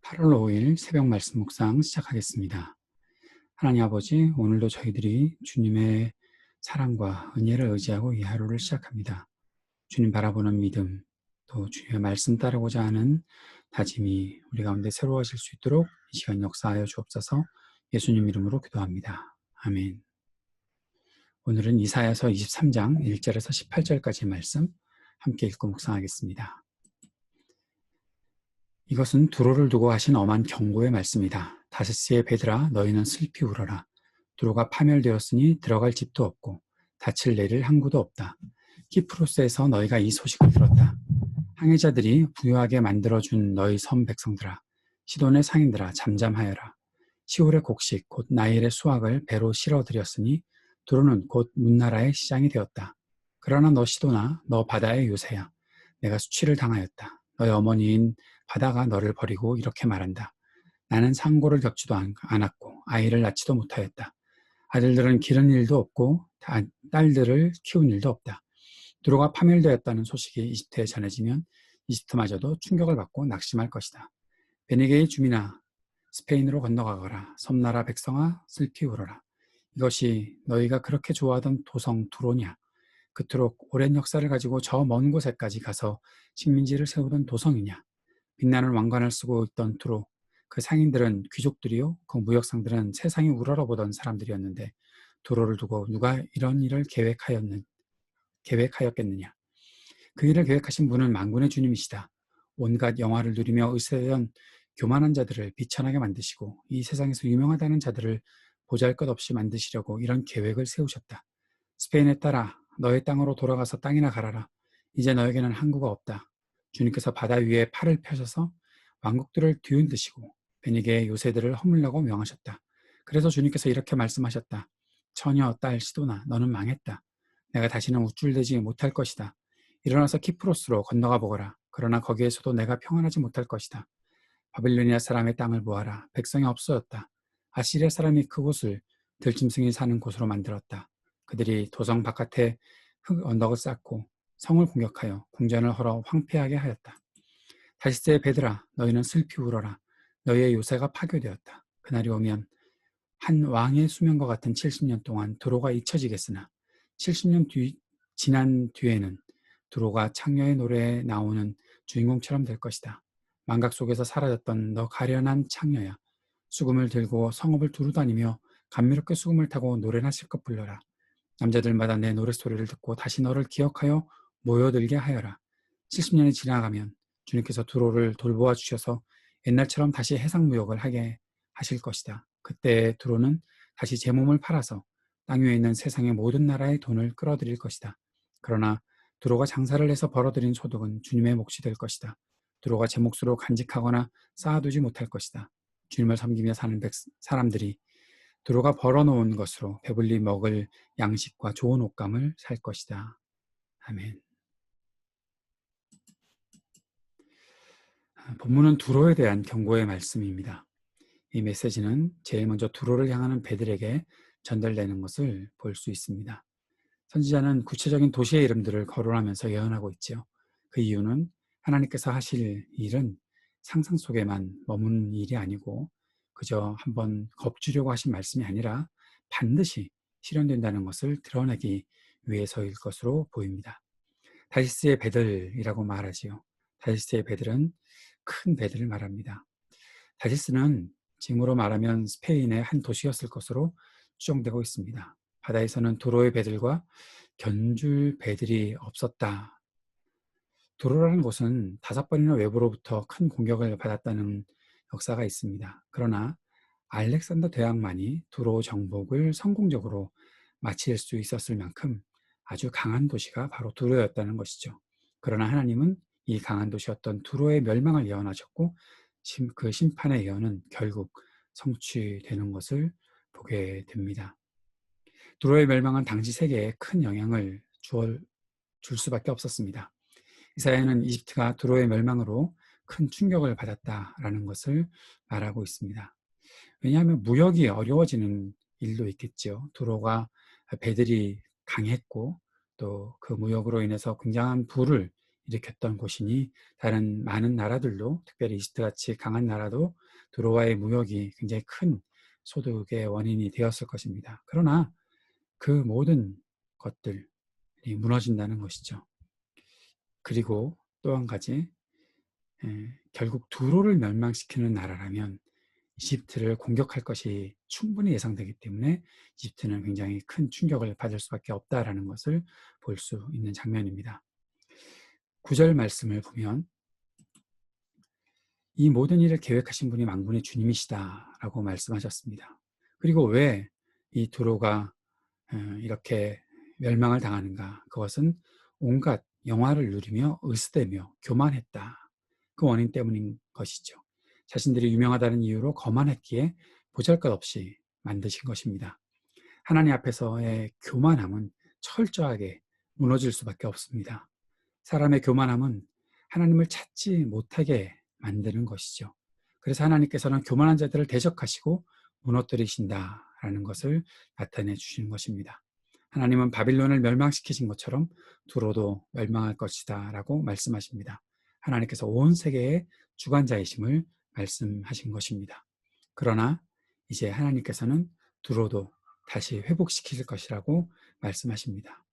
8월 5일 새벽 말씀 묵상 시작하겠습니다. 하나님 아버지, 오늘도 저희들이 주님의 사랑과 은혜를 의지하고 이 하루를 시작합니다. 주님 바라보는 믿음, 또 주님의 말씀 따르고자 하는 다짐이 우리 가운데 새로워질 수 있도록 이 시간 역사하여 주옵소서. 예수님 이름으로 기도합니다. 아멘. 오늘은 이사야서 23장 1절에서 18절까지 말씀 함께 읽고 묵상하겠습니다. 이것은 두로를 두고 하신 엄한 경고의 말씀이다. 다시스의 베드라, 너희는 슬피 울어라. 두로가 파멸되었으니 들어갈 집도 없고 닫힐 내릴 항구도 없다. 키프로스에서 너희가 이 소식을 들었다. 항해자들이 부유하게 만들어준 너희 섬 백성들아, 시돈의 상인들아, 잠잠하여라. 시올의 곡식, 곧 나일의 수확을 배로 실어들였으니 두로는 곧 문나라의 시장이 되었다. 그러나 너 시돈아, 너 바다의 요새야. 내가 수치를 당하였다. 너희 어머니인 바다가 너를 버리고 이렇게 말한다. 나는 상고를 겪지도 않았고 아이를 낳지도 못하였다. 아들들은 기른 일도 없고 딸들을 키운 일도 없다. 두로가 파멸되었다는 소식이 이집트에 전해지면 이집트마저도 충격을 받고 낙심할 것이다. 베니게의 주민아, 스페인으로 건너가거라. 섬나라 백성아, 슬피 울어라. 이것이 너희가 그렇게 좋아하던 도성 두로냐? 그토록 오랜 역사를 가지고 저 먼 곳에까지 가서 식민지를 세우던 도성이냐? 빛나는 왕관을 쓰고 있던 두로, 그 상인들은 귀족들이요, 그 무역상들은 세상이 우러러보던 사람들이었는데 두로를 두고 누가 이런 일을 계획하였겠느냐? 그 일을 계획하신 분은 만군의 주님이시다. 온갖 영화를 누리며 의세던 교만한 자들을 비천하게 만드시고 이 세상에서 유명하다는 자들을 보잘것없이 만드시려고 이런 계획을 세우셨다. 스페인에 따라 너의 땅으로 돌아가서 땅이나 갈아라. 이제 너에게는 항구가 없다. 주님께서 바다 위에 팔을 펴셔서 왕국들을 뒤흔드시고 베니게의 요새들을 허물라고 명하셨다. 그래서 주님께서 이렇게 말씀하셨다. 처녀 딸 시도나, 너는 망했다. 내가 다시는 우쭐대지 못할 것이다. 일어나서 키프로스로 건너가 보거라. 그러나 거기에서도 내가 평안하지 못할 것이다. 바빌로니아 사람의 땅을 보아라. 백성이 없어졌다. 아시리아 사람이 그곳을 들짐승이 사는 곳으로 만들었다. 그들이 도성 바깥에 흙 언덕을 쌓고 성을 공격하여 궁전을 헐어 황폐하게 하였다. 다시스의 베드라, 너희는 슬피 울어라. 너희의 요새가 파괴되었다. 그날이 오면 한 왕의 수명과 같은 70년 동안 두로가 잊혀지겠으나 70년 지난 뒤에는 두로가 창녀의 노래에 나오는 주인공처럼 될 것이다. 망각 속에서 사라졌던 너 가련한 창녀야. 수금을 들고 성읍을 두루다니며 감미롭게 수금을 타고 노래나 실컷 불러라. 남자들마다 내 노랫소리를 듣고 다시 너를 기억하여 모여들게 하여라. 70년이 지나가면 주님께서 두로를 돌보아 주셔서 옛날처럼 다시 해상무역을 하게 하실 것이다. 그때 두로는 다시 제 몸을 팔아서 땅 위에 있는 세상의 모든 나라의 돈을 끌어들일 것이다. 그러나 두로가 장사를 해서 벌어들인 소득은 주님의 몫이 될 것이다. 두로가 제 몫으로 간직하거나 쌓아두지 못할 것이다. 주님을 섬기며 사는 사람들이 두로가 벌어놓은 것으로 배불리 먹을 양식과 좋은 옷감을 살 것이다. 아멘. 본문은 두로에 대한 경고의 말씀입니다. 이 메시지는 제일 먼저 두로를 향하는 배들에게 전달되는 것을 볼 수 있습니다. 선지자는 구체적인 도시의 이름들을 거론하면서 예언하고 있죠. 그 이유는 하나님께서 하실 일은 상상 속에만 머무는 일이 아니고 그저 한번 겁주려고 하신 말씀이 아니라 반드시 실현된다는 것을 드러내기 위해서일 것으로 보입니다. 다시스의 배들이라고 말하지요. 다시스의 배들은 큰 배들을 말합니다. 다시스는 지금으로 말하면 스페인의 한 도시였을 것으로 추정되고 있습니다. 바다에서는 도로의 배들과 견줄 배들이 없었다. 도로라는 곳은 5번이나 외부로부터 큰 공격을 받았다는 역사가 있습니다. 그러나 알렉산더 대왕만이 도로 정복을 성공적으로 마칠 수 있었을 만큼 아주 강한 도시가 바로 두로였다는 것이죠. 그러나 하나님은 이 강한 도시였던 두로의 멸망을 예언하셨고 그 심판의 예언은 결국 성취되는 것을 보게 됩니다. 두로의 멸망은 당시 세계에 큰 영향을 줄 수밖에 없었습니다. 이사야는 이집트가 두로의 멸망으로 큰 충격을 받았다라는 것을 말하고 있습니다. 왜냐하면 무역이 어려워지는 일도 있겠죠. 두로가 배들이 강했고 또 그 무역으로 인해서 굉장한 부를 일으켰던 곳이니 다른 많은 나라들도, 특별히 이집트같이 강한 나라도 두로와의 무역이 굉장히 큰 소득의 원인이 되었을 것입니다. 그러나 그 모든 것들이 무너진다는 것이죠. 그리고 또 한 가지, 결국 두로를 멸망시키는 나라라면 이집트를 공격할 것이 충분히 예상되기 때문에 이집트는 굉장히 큰 충격을 받을 수밖에 없다라는 것을 볼 수 있는 장면입니다. 9절 말씀을 보면 이 모든 일을 계획하신 분이 만군의 주님이시다라고 말씀하셨습니다. 그리고 왜 이 두로가 이렇게 멸망을 당하는가? 그것은 온갖 영화를 누리며 으스대며 교만했다. 그 원인 때문인 것이죠. 자신들이 유명하다는 이유로 거만했기에 보잘것없이 만드신 것입니다. 하나님 앞에서의 교만함은 철저하게 무너질 수밖에 없습니다. 사람의 교만함은 하나님을 찾지 못하게 만드는 것이죠. 그래서 하나님께서는 교만한 자들을 대적하시고 무너뜨리신다라는 것을 나타내 주시는 것입니다. 하나님은 바빌론을 멸망시키신 것처럼 두로도 멸망할 것이다 라고 말씀하십니다. 하나님께서 온 세계의 주관자이심을 말씀하신 것입니다. 그러나 이제 하나님께서는 두로도 다시 회복시킬 것이라고 말씀하십니다.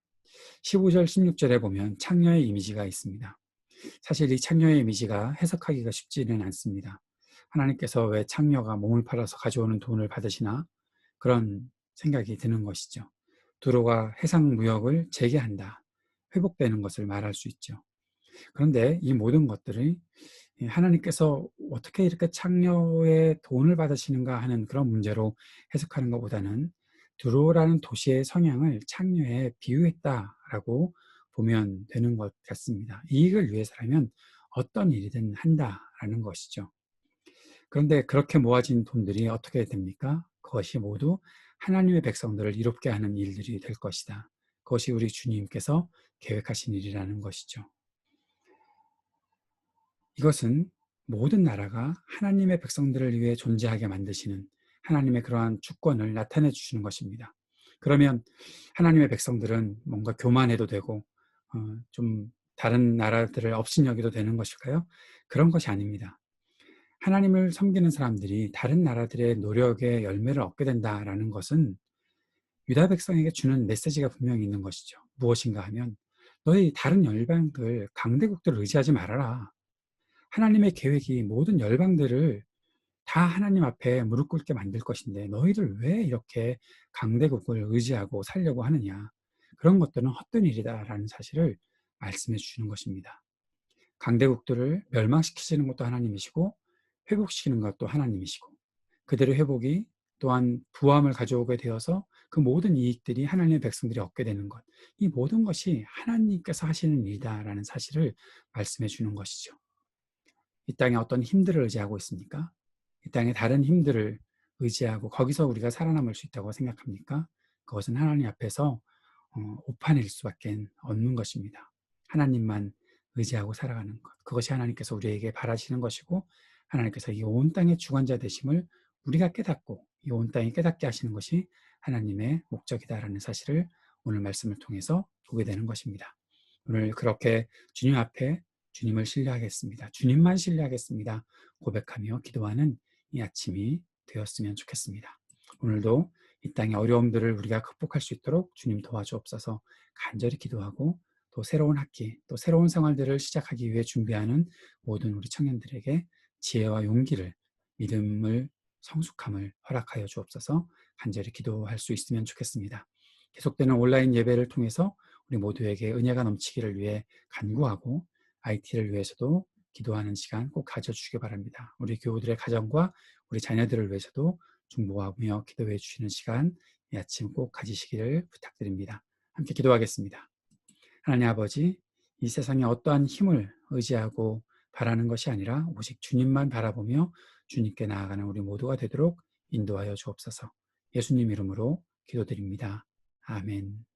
15절, 16절에 보면 창녀의 이미지가 있습니다. 사실 이 창녀의 이미지가 해석하기가 쉽지는 않습니다. 하나님께서 왜 창녀가 몸을 팔아서 가져오는 돈을 받으시나? 그런 생각이 드는 것이죠. 두로가 해상 무역을 재개한다, 회복되는 것을 말할 수 있죠. 그런데 이 모든 것들이 하나님께서 어떻게 이렇게 창녀의 돈을 받으시는가 하는 그런 문제로 해석하는 것보다는 두로라는 도시의 성향을 창녀에 비유했다라고 보면 되는 것 같습니다. 이익을 위해서라면 어떤 일이든 한다라는 것이죠. 그런데 그렇게 모아진 돈들이 어떻게 됩니까? 그것이 모두 하나님의 백성들을 이롭게 하는 일들이 될 것이다. 그것이 우리 주님께서 계획하신 일이라는 것이죠. 이것은 모든 나라가 하나님의 백성들을 위해 존재하게 만드시는 하나님의 그러한 주권을 나타내 주시는 것입니다. 그러면 하나님의 백성들은 뭔가 교만해도 되고 좀 다른 나라들을 업신여기도 되는 것일까요? 그런 것이 아닙니다. 하나님을 섬기는 사람들이 다른 나라들의 노력의 열매를 얻게 된다라는 것은 유다 백성에게 주는 메시지가 분명히 있는 것이죠. 무엇인가 하면 너희 다른 열방들, 강대국들을 의지하지 말아라. 하나님의 계획이 모든 열방들을 다 하나님 앞에 무릎 꿇게 만들 것인데 너희를 왜 이렇게 강대국을 의지하고 살려고 하느냐. 그런 것들은 헛된 일이다라는 사실을 말씀해 주시는 것입니다. 강대국들을 멸망시키시는 것도 하나님이시고 회복시키는 것도 하나님이시고 그들의 회복이 또한 부함을 가져오게 되어서 그 모든 이익들이 하나님의 백성들이 얻게 되는 것, 이 모든 것이 하나님께서 하시는 일이다라는 사실을 말씀해 주는 것이죠. 이 땅에 어떤 힘들을 의지하고 있습니까? 이 땅에 다른 힘들을 의지하고 거기서 우리가 살아남을 수 있다고 생각합니까? 그것은 하나님 앞에서 오판일 수밖에 없는 것입니다. 하나님만 의지하고 살아가는 것, 그것이 하나님께서 우리에게 바라시는 것이고 하나님께서 이 온 땅의 주관자 되심을 우리가 깨닫고 이 온 땅이 깨닫게 하시는 것이 하나님의 목적이다라는 사실을 오늘 말씀을 통해서 보게 되는 것입니다. 오늘 그렇게 주님 앞에 주님을 신뢰하겠습니다. 주님만 신뢰하겠습니다. 고백하며 기도하는 이 아침이 되었으면 좋겠습니다. 오늘도 이 땅의 어려움들을 우리가 극복할 수 있도록 주님 도와주옵소서. 간절히 기도하고 또 새로운 학기, 또 새로운 생활들을 시작하기 위해 준비하는 모든 우리 청년들에게 지혜와 용기를, 믿음을, 성숙함을 허락하여 주옵소서. 간절히 기도할 수 있으면 좋겠습니다. 계속되는 온라인 예배를 통해서 우리 모두에게 은혜가 넘치기를 위해 간구하고 IT를 위해서도 기도하는 시간 꼭 가져주시기 바랍니다. 우리 교우들의 가정과 우리 자녀들을 위해서도 중보하며 기도해 주시는 시간 이 아침 꼭 가지시기를 부탁드립니다. 함께 기도하겠습니다. 하나님 아버지, 이 세상에 어떠한 힘을 의지하고 바라는 것이 아니라 오직 주님만 바라보며 주님께 나아가는 우리 모두가 되도록 인도하여 주옵소서. 예수님 이름으로 기도드립니다. 아멘.